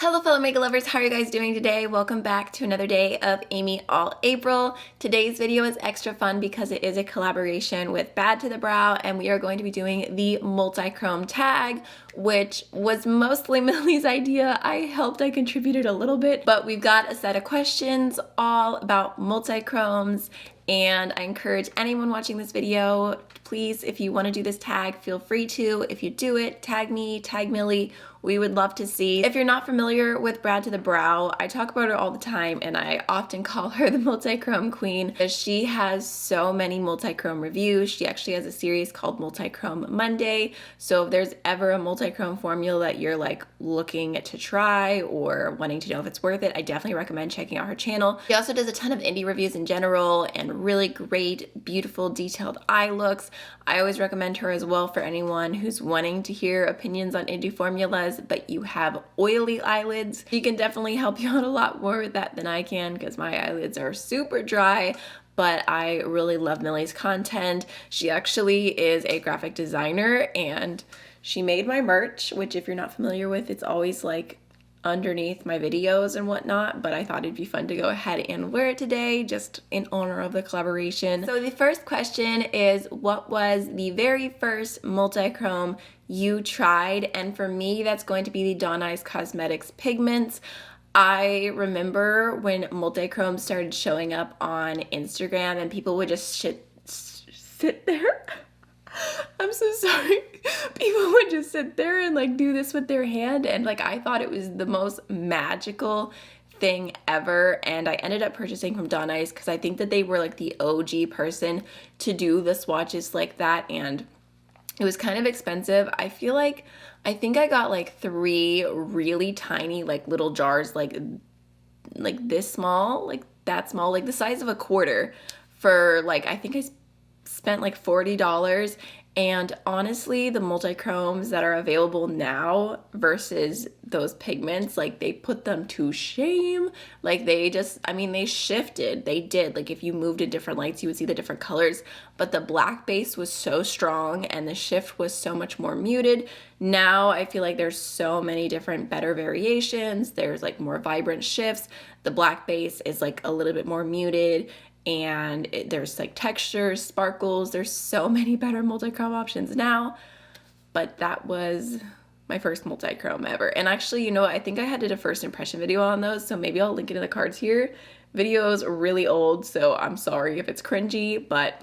Hello fellow makeup lovers, how are you guys doing today? Welcome back to another day of Amy All April. Today's video is extra fun because it is a collaboration with Bad to the Brow, and we are going to be doing the Multichrome Tag, which was mostly Millie's idea. I contributed a little bit, but we've got a set of questions all about multichromes, and I encourage anyone watching this video, please, if you want to do this tag, feel free to. If you do it, tag me, tag Millie. We would love to see. If you're not familiar with Bad to the Brow, I talk about her all the time, and I often call her the multichrome queen because she has so many multichrome reviews. She actually has a series called Multichrome Monday. So if there's ever a multichrome formula that you're like looking to try or wanting to know if it's worth it, I definitely recommend checking out her channel. She also does a ton of indie reviews in general and really great, beautiful, detailed eye looks. I always recommend her as well for anyone who's wanting to hear opinions on indie formulas, but you have oily eyelids. She can definitely help you out a lot more with that than I can because my eyelids are super dry, but I really love Millie's content. She actually is a graphic designer and she made my merch, which if you're not familiar with, it's always like underneath my videos and whatnot, but I thought it'd be fun to go ahead and wear it today just in honor of the collaboration. So the first question is, what was the very first multichrome you tried? And for me, that's going to be the Dawn Eyes Cosmetics pigments. I remember when multichrome started showing up on Instagram and people would just sit there. I'm so sorry. People would just sit there and like do this with their hand, and like I thought it was the most magical thing ever, and I ended up purchasing from Dawn Eyes because I think that they were like the OG person to do the swatches like that, and it was kind of expensive. I think I got like 3 really tiny like little jars like this small, like that small, like the size of a quarter for like, I think I spent like $40. And honestly, the multichromes that are available now versus those pigments, like they put them to shame. Like they shifted. They did. Like if you moved in different lights, you would see the different colors, but the black base was so strong and the shift was so much more muted. Now I feel like there's so many different better variations. There's like more vibrant shifts. The black base is like a little bit more muted, and there's like textures, sparkles. There's so many better multichrome options now, but that was my first multichrome ever. And actually, you know what? I think I did a first impression video on those, so maybe I'll link it in the cards here. Video is really old, so I'm sorry if it's cringy, but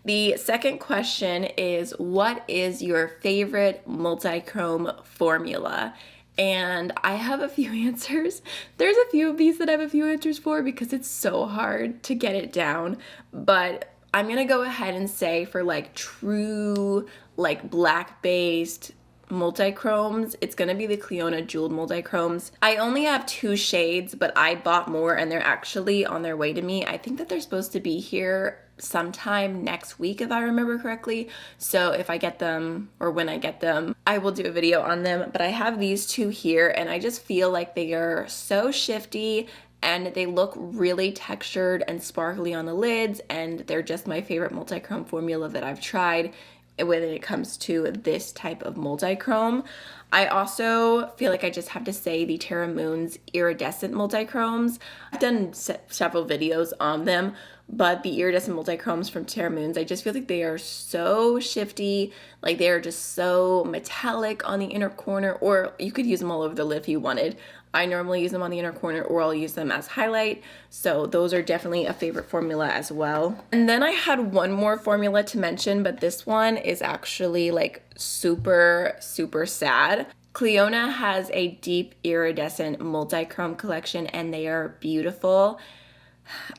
the second question is, what is your favorite multichrome formula? And I have a few answers. There's a few of these that I have a few answers for because it's so hard to get it down. But I'm gonna go ahead and say for like true like black-based multichromes, it's gonna be the Clionadh Jeweled Multichromes. I only have 2 shades, but I bought more and they're actually on their way to me. I think that they're supposed to be here sometime next week if I remember correctly. So if I get them, or when I get them, I will do a video on them. But I have these 2 here and I just feel like they are so shifty and they look really textured and sparkly on the lids, and they're just my favorite multichrome formula that I've tried when it comes to this type of multichrome. I also feel like I just have to say the Terra Moon's iridescent multichromes. I've done several videos on them, but the iridescent multichromes from Terra Moon's, I just feel like they are so shifty. Like they are just so metallic on the inner corner, or you could use them all over the lid if you wanted. I normally use them on the inner corner, or I'll use them as highlight. So those are definitely a favorite formula as well. And then I had one more formula to mention, but this one is actually like super, super sad. Clionadh has a deep iridescent multichrome collection and they are beautiful.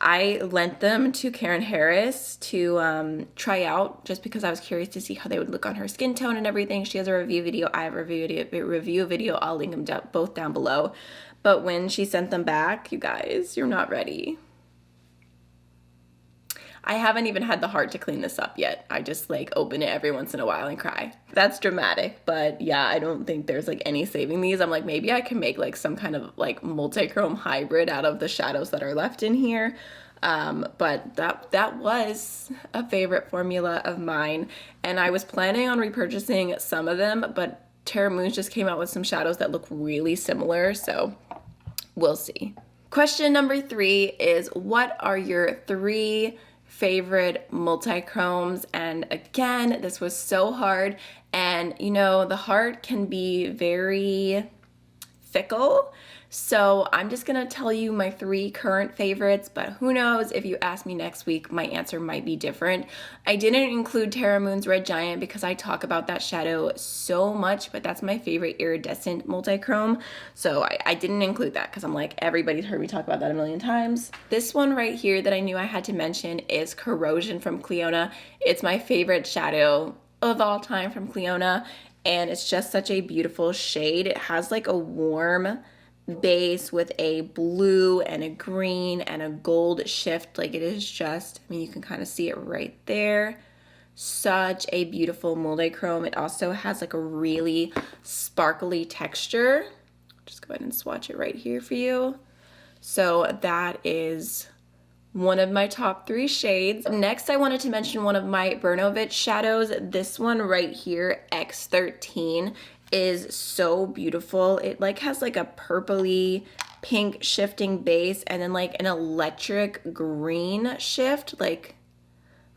I lent them to Karen Harris to try out just because I was curious to see how they would look on her skin tone and everything. She has a review video. I have a review video. I'll link them both down below. But when she sent them back, you guys, you're not ready. I haven't even had the heart to clean this up yet. I just like open it every once in a while and cry. That's dramatic, but yeah, I don't think there's like any saving these. I'm like, maybe I can make like some kind of like multichrome hybrid out of the shadows that are left in here. But that was a favorite formula of mine, and I was planning on repurchasing some of them, but Terra Moons just came out with some shadows that look really similar, so we'll see. Question number 3 is, what are your 3 favorite multichromes? And again, this was so hard, and you know, the heart can be very fickle. So I'm just gonna tell you my 3 current favorites, but who knows, if you ask me next week, my answer might be different. I didn't include Terra Moon's Red Giant because I talk about that shadow so much, but that's my favorite iridescent multichrome. So I didn't include that because I'm like, everybody's heard me talk about that a million times. This one right here that I knew I had to mention is Corrosion from Cleona. It's my favorite shadow of all time from Cleona, and it's just such a beautiful shade. It has like a warm base with a blue and a green and a gold shift. Like, it is just, I mean, you can kind of see it right there. Such a beautiful multichrome. It also has like a really sparkly texture. Just go ahead and swatch it right here for you. So that is one of my top 3 shades. Next, I wanted to mention one of my Brnovich shadows. This one right here, X13, is so beautiful. It like has like a purpley pink shifting base and then like an electric green shift. Like,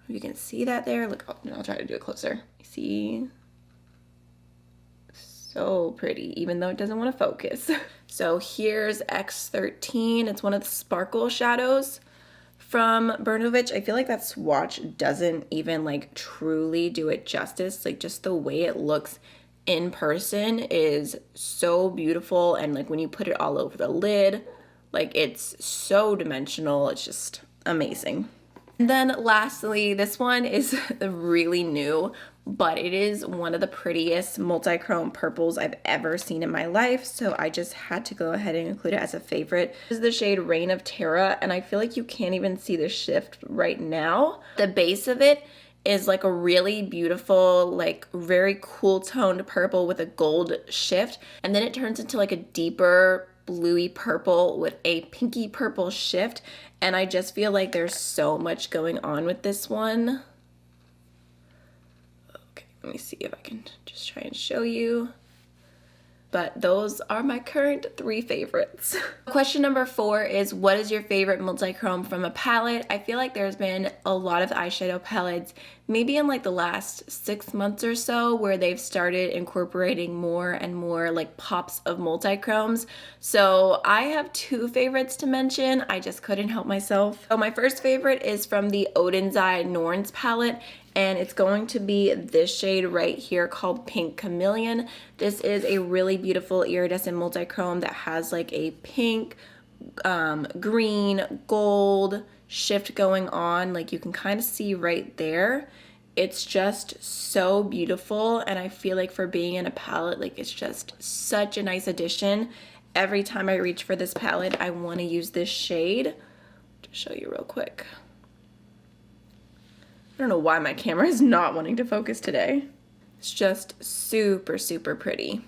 you can see that there. Look, I'll try to do it closer. See? So pretty, even though it doesn't want to focus. So here's X13. It's one of the sparkle shadows from Brnovich. I feel like that swatch doesn't even like truly do it justice. Like, just the way it looks in person is so beautiful, and like when you put it all over the lid, like, it's so dimensional. It's just amazing. And then lastly, this one is really new, but it is one of the prettiest multichrome purples I've ever seen in my life, so I just had to go ahead and include it as a favorite. This is the shade Reign of Terra, and I feel like you can't even see the shift right now. The base of it is like a really beautiful, like very cool toned purple with a gold shift, and then it turns into like a deeper bluey purple with a pinky purple shift, and I just feel like there's so much going on with this one. Okay, let me see if I can just try and show you. But those are my current 3 favorites. Question number 4 is, what is your favorite multichrome from a palette? I feel like there's been a lot of eyeshadow palettes, maybe in like the last 6 months or so, where they've started incorporating more and more like pops of multichromes. So I have 2 favorites to mention. I just couldn't help myself. So my first favorite is from the Odin's Eye Norns palette, and it's going to be this shade right here called Pink Chameleon. This is a really beautiful iridescent multichrome that has like a pink, green, gold shift going on. Like, you can kind of see right there. It's just so beautiful, and I feel like for being in a palette, like, it's just such a nice addition. Every time I reach for this palette, I want to use this shade. To show you real quick. I don't know why my camera is not wanting to focus today. It's just super, super pretty.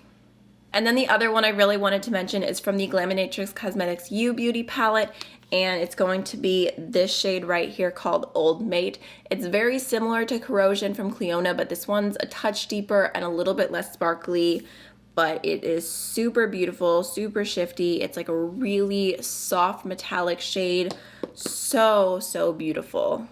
And then the other one I really wanted to mention is from the Glaminatrix Cosmetics You Beauty palette, and it's going to be this shade right here called Old Mate. It's very similar to Corrosion from Cleona, but this one's a touch deeper and a little bit less sparkly, but it is super beautiful, super shifty. It's like a really soft metallic shade. So, so beautiful.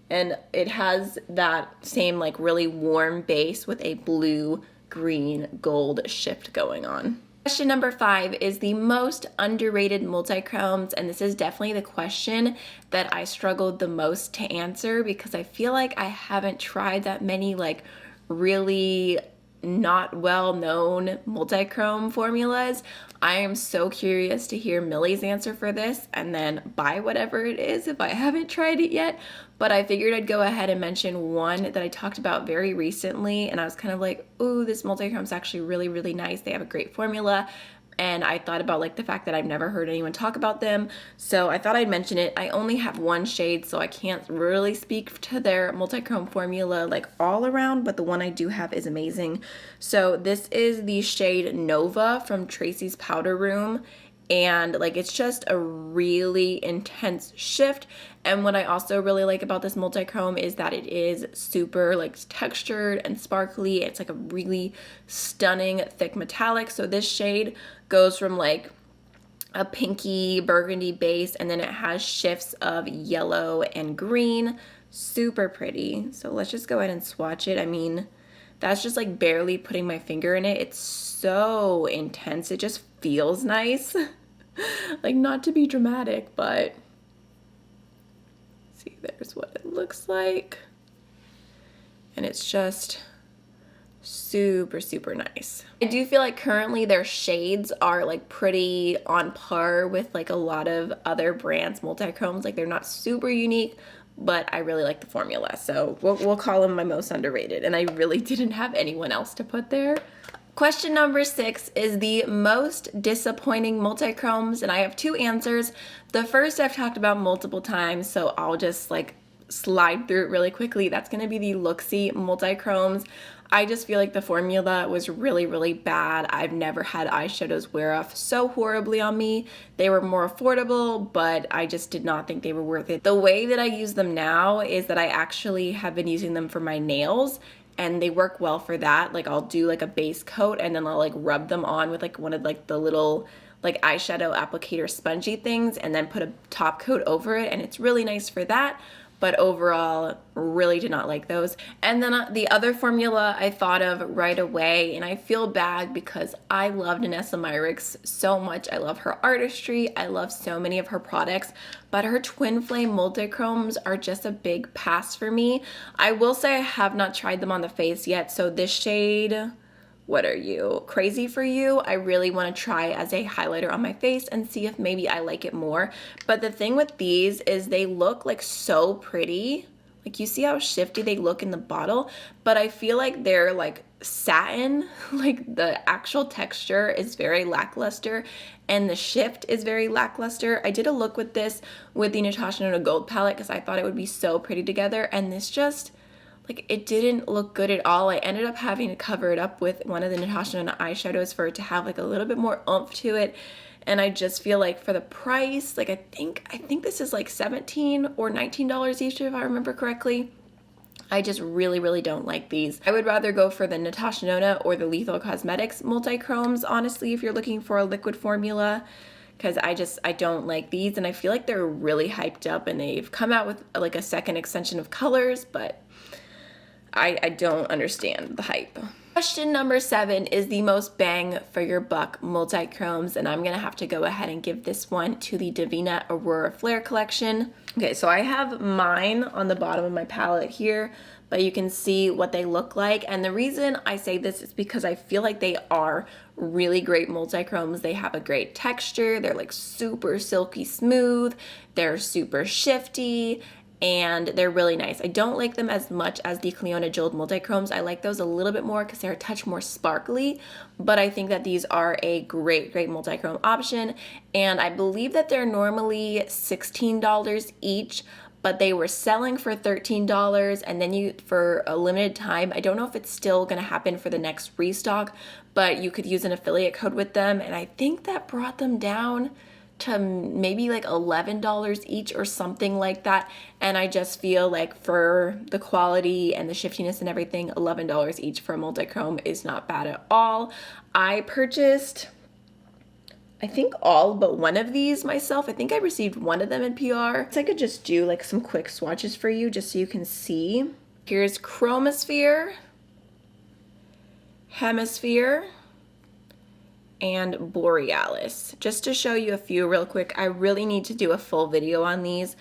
And it has that same like really warm base with a blue, green, gold shift going on. Question number 5 is the most underrated multichromes, and this is definitely the question that I struggled the most to answer because I feel like I haven't tried that many like really not well-known multichrome formulas. I am so curious to hear Millie's answer for this and then buy whatever it is if I haven't tried it yet. But I figured I'd go ahead and mention one that I talked about very recently, and I was kind of like, ooh, this multichrome is actually really, really nice. They have a great formula. And I thought about like the fact that I've never heard anyone talk about them, so I thought I'd mention it. I only have one shade, so I can't really speak to their multichrome formula like all around, but the one I do have is amazing. So this is the shade Nova from Tracy's Powder Room, and like it's just a really intense shift. And what I also really like about this multichrome is that it is super like textured and sparkly. It's like a really stunning thick metallic. So this shade goes from like a pinky burgundy base, and then it has shifts of yellow and green. Super pretty. So let's just go ahead and swatch it. I mean, that's just like barely putting my finger in it. It's so intense. It just feels nice. Like, not to be dramatic, but see, there's what it looks like. And it's just super, super nice. I do feel like currently their shades are like pretty on par with like a lot of other brands' multichromes. Like, they're not super unique, but I really like the formula. So we'll call them my most underrated. And I really didn't have anyone else to put there. Question number 6 is the most disappointing multichromes, and I have 2 answers. The first I've talked about multiple times, so I'll just like slide through it really quickly. That's going to be the Luxie multichromes. I just feel like the formula was really, really bad. I've never had eyeshadows wear off so horribly on me. They were more affordable, but I just did not think they were worth it. The way that I use them now is that I actually have been using them for my nails, and they work well for that. Like, I'll do like a base coat and then I'll like rub them on with like one of like the little like eyeshadow applicator spongy things, and then put a top coat over it, and it's really nice for that. But overall, really did not like those. And then the other formula I thought of right away, and I feel bad because I love Nessa Myrick's so much. I love her artistry. I love so many of her products, but her Twin Flame multichromes are just a big pass for me. I will say I have not tried them on the face yet. So this shade, What Are You? Crazy For You, I really want to try as a highlighter on my face and see if maybe I like it more. But the thing with these is they look like so pretty. Like, you see how shifty they look in the bottle, but I feel like they're like satin. Like, the actual texture is very lackluster and the shift is very lackluster. I did a look with this with the Natasha Denona Gold palette because I thought it would be so pretty together, and this just, like, it didn't look good at all. I ended up having to cover it up with one of the Natasha Denona eyeshadows for it to have like a little bit more oomph to it. And I just feel like for the price, like I think this is like $17 or $19 each, if I remember correctly. I just really, really don't like these. I would rather go for the Natasha Denona or the Lethal Cosmetics multichromes, honestly, if you're looking for a liquid formula, because I don't like these, and I feel like they're really hyped up and they've come out with like a second extension of colors, but I don't understand the hype. Question number 7 is the most bang for your buck multichromes, and I'm gonna have to go ahead and give this one to the Divina Aurora Flare collection. Okay, so I have mine on the bottom of my palette here, but you can see what they look like. And the reason I say this is because I feel like they are really great multichromes. They have a great texture. They're like super silky smooth. They're super shifty, and they're really nice. I don't like them as much as the Cliona Jeweled multichromes. I like those a little bit more because they're a touch more sparkly, but I think that these are a great, great multichrome option. And I believe that they're normally $16 each, but they were selling for $13, and then for a limited time, I don't know if it's still gonna happen for the next restock, but you could use an affiliate code with them, and I think that brought them down to maybe like $11 each or something like that. And I just feel like for the quality and the shiftiness and everything, $11 each for a multichrome is not bad at all. I purchased, I think, all but one of these myself. I think I received one of them in PR. So I could just do like some quick swatches for you just so you can see. Here's Chromosphere, Hemisphere, and Borealis. Just to show you a few real quick. I really need to do a full video on these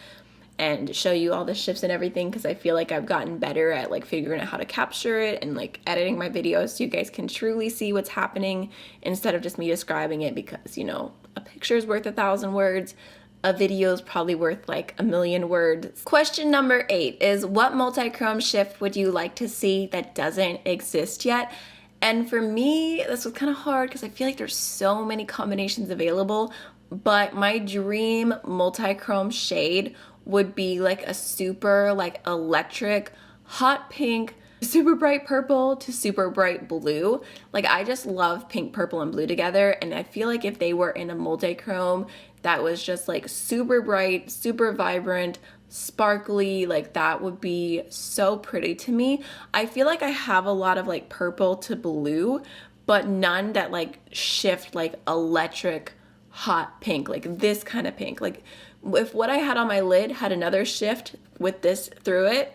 and show you all the shifts and everything, because I feel like I've gotten better at like figuring out how to capture it and like editing my videos so you guys can truly see what's happening instead of just me describing it, because, you know, a picture's worth 1,000 words. A video is probably worth like 1,000,000 words. Question number 8 is, what multichrome shift would you like to see that doesn't exist yet? And for me, this was kind of hard because I feel like there's so many combinations available, but my dream multichrome shade would be like a super like electric hot pink super bright purple to super bright blue. Like, I just love pink, purple, and blue together, and I feel like if they were in a multichrome that was just like super bright, super vibrant, sparkly, like that would be so pretty to me. I feel like I have a lot of like purple to blue, but none that like shift like electric hot pink, like this kind of pink. Like if what I had on my lid had another shift with this through it,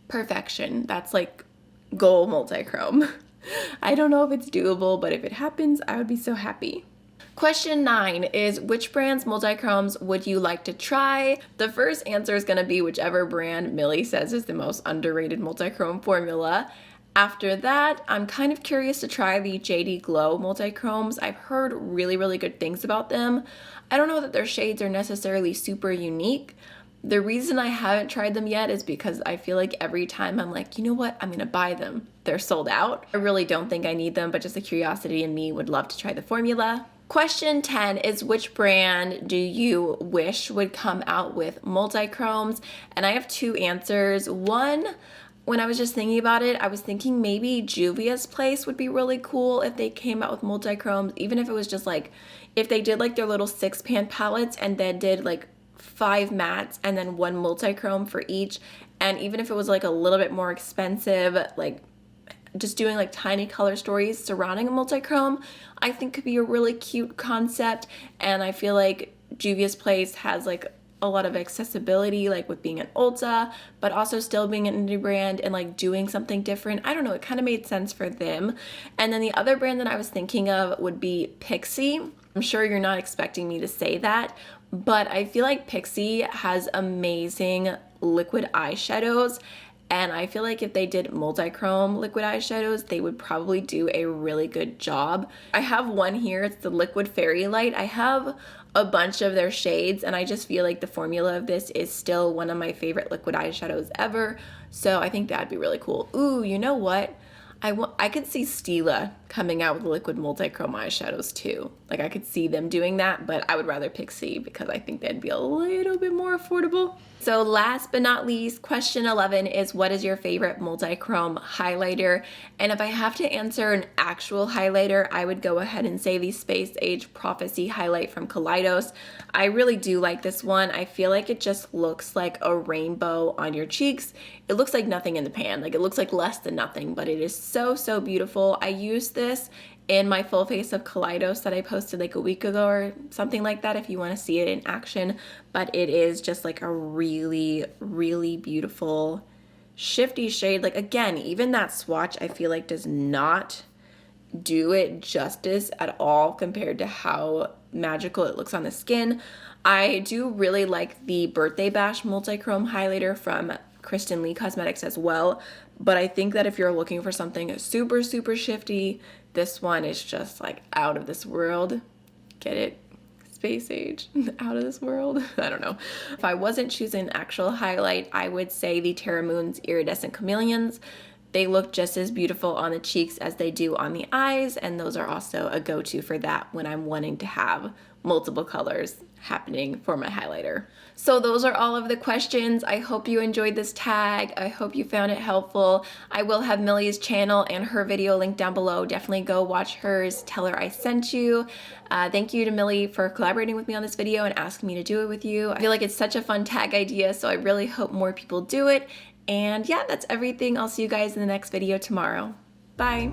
perfection. That's like goal multichrome. I don't know if it's doable, but if it happens, I would be so happy. Question 9 is, which brand's multichromes would you like to try? The first answer is going to be whichever brand Millie says is the most underrated multichrome formula. After that, I'm kind of curious to try the JD Glow multichromes. I've heard really, really good things about them. I don't know that their shades are necessarily super unique. The reason I haven't tried them yet is because I feel like every time I'm like, you know what, I'm gonna buy them, they're sold out. I really don't think I need them, but just the curiosity in me would love to try the formula. Question 10 is, which brand do you wish would come out with multichromes? And I have two answers. One, when I was just thinking about it, I was thinking maybe Juvia's Place would be really cool if they came out with multichromes, even if it was just like, if they did like their little 6-pan palettes and then did like 5 mattes and then 1 multichrome for each. And even if it was like a little bit more expensive, like just doing like tiny color stories surrounding a multichrome, I think could be a really cute concept. And I feel like Juvia's Place has like a lot of accessibility, like with being an Ulta, but also still being an indie brand and like doing something different. I don't know, it kind of made sense for them. And then the other brand that I was thinking of would be Pixi. I'm sure you're not expecting me to say that, but I feel like Pixi has amazing liquid eyeshadows. And I feel like if they did multichrome liquid eyeshadows, they would probably do a really good job. I have one here, it's the Liquid Fairy Light. I have a bunch of their shades, and I just feel like the formula of this is still one of my favorite liquid eyeshadows ever. So I think that'd be really cool. Ooh, you know what? I could see Stila coming out with liquid multichrome eyeshadows too. Like I could see them doing that, but I would rather Pixi because I think they'd be a little bit more affordable. So last but not least, question 11 is, what is your favorite multichrome highlighter? And if I have to answer an actual highlighter, I would go ahead and say the Space Age Prophecy highlight from Kaleidos. I really do like this one. I feel like it just looks like a rainbow on your cheeks. It looks like nothing in the pan. Like it looks like less than nothing, but it is so, so beautiful. I used this in my full face of Kaleidos that I posted like a week ago or something like that if you want to see it in action. But it is just like a really, really beautiful shifty shade. Like again, even that swatch I feel like does not do it justice at all compared to how magical it looks on the skin. I do really like the Birthday Bash multichrome highlighter from Kristen Lee Cosmetics as well, but I think that if you're looking for something super, super shifty, this one is just like out of this world. Get it? Space Age, out of this world. I don't know. If I wasn't choosing an actual highlight, I would say the Terra Moon's Iridescent Chameleons. They look just as beautiful on the cheeks as they do on the eyes, and those are also a go-to for that when I'm wanting to have multiple colors happening for my highlighter. So those are all of the questions. I hope you enjoyed this tag. I hope you found it helpful. I will have Millie's channel and her video linked down below. Definitely go watch hers. Tell her I sent you. Thank you to Millie for collaborating with me on this video and asking me to do it with you. I feel like it's such a fun tag idea, so I really hope more people do it. And yeah, that's everything. I'll see you guys in the next video tomorrow. Bye.